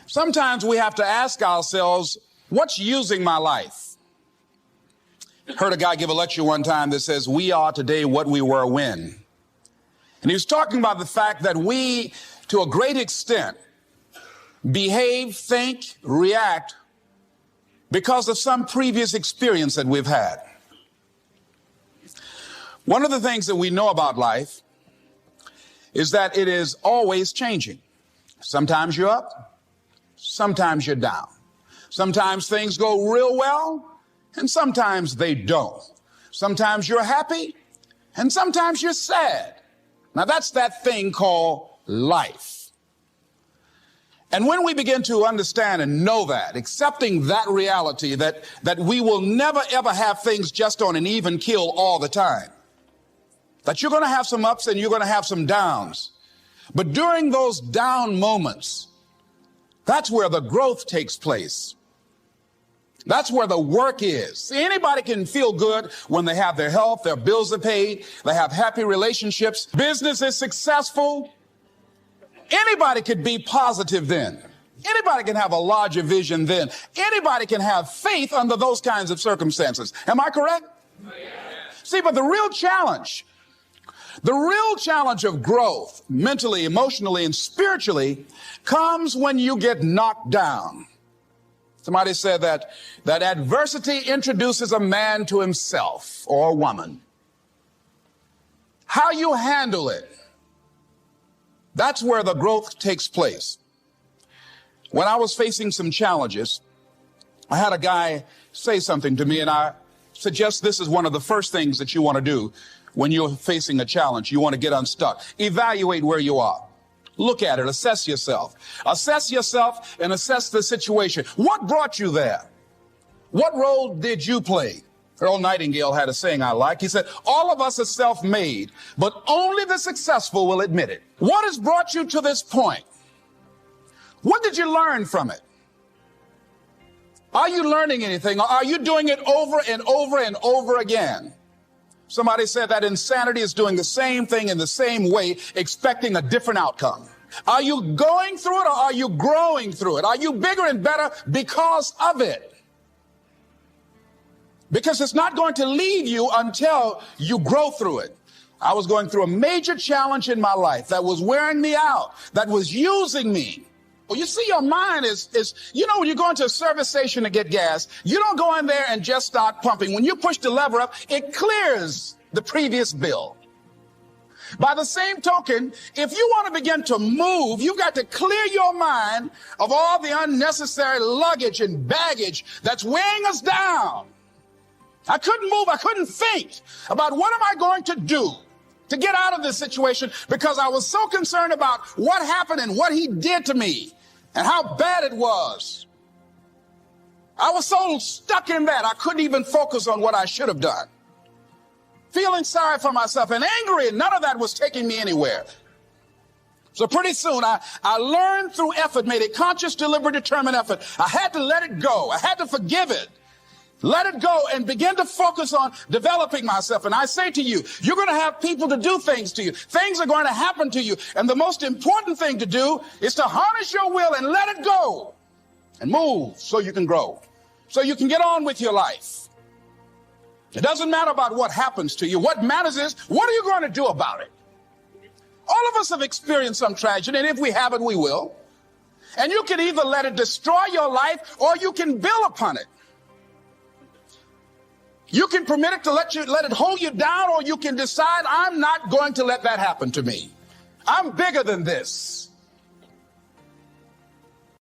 Sometimes we have to ask ourselves, what's using my life? Heard a guy give a lecture one time that says, we are today what we were when. And he was talking about the fact that we, to a great extent, behave, think, react because of some previous experience that we've had. One of the things that we know about life is that it is always changing. Sometimes you're up, sometimes you're down. Sometimes things go real well, and sometimes they don't. Sometimes you're happy, and sometimes you're sad. Now that's that thing called life. And when we begin to understand and know that, accepting that reality that we will never ever have things just on an even keel all the time, that you're going to have some ups and you're going to have some downs. But during those down moments, that's where the growth takes place. That's where the work is. See, anybody can feel good when they have their health, their bills are paid, they have happy relationships, business is successful. Anybody could be positive then. Anybody can have a larger vision then. Anybody can have faith under those kinds of circumstances. Am I correct? Yes. See, but the real challenge of growth, mentally, emotionally, and spiritually, comes when you get knocked down. Somebody said that adversity introduces a man to himself or a woman. How you handle it, that's where the growth takes place. When I was facing some challenges, I had a guy say something to me, and I suggest this is one of the first things that you want to do when you're facing a challenge. You want to get unstuck. Evaluate where you are. Look at it. Assess yourself. Assess yourself and assess the situation. What brought you there? What role did you play? Earl Nightingale had a saying I like. He said, all of us are self-made, but only the successful will admit it. What has brought you to this point? What did you learn from it? Are you learning anything? Or are you doing it over and over and over again? Somebody said that insanity is doing the same thing in the same way, expecting a different outcome. Are you going through it or are you growing through it? Are you bigger and better because of it? Because it's not going to leave you until you grow through it. I was going through a major challenge in my life that was wearing me out, that was using me. Well, you see, your mind is, when you go into a service station to get gas, you don't go in there and just start pumping. When you push the lever up, it clears the previous bill. By the same token, if you want to begin to move, you've got to clear your mind of all the unnecessary luggage and baggage that's weighing us down. I couldn't move. I couldn't think about what am I going to do to get out of this situation because I was so concerned about what happened and what he did to me and how bad it was. I was so stuck in that I couldn't even focus on what I should have done. Feeling sorry for myself and angry, and none of that was taking me anywhere. So pretty soon I learned through effort, made a conscious, deliberate, determined effort. I had to let it go. I had to forgive it. Let it go and begin to focus on developing myself. And I say to you, you're going to have people to do things to you. Things are going to happen to you. And the most important thing to do is to harness your will and let it go and move so you can grow, so you can get on with your life. It doesn't matter about what happens to you. What matters is, what are you going to do about it? All of us have experienced some tragedy, and if we haven't, we will. And you can either let it destroy your life or you can build upon it. You can permit it to let it hold you down, or you can decide, I'm not going to let that happen to me. I'm bigger than this.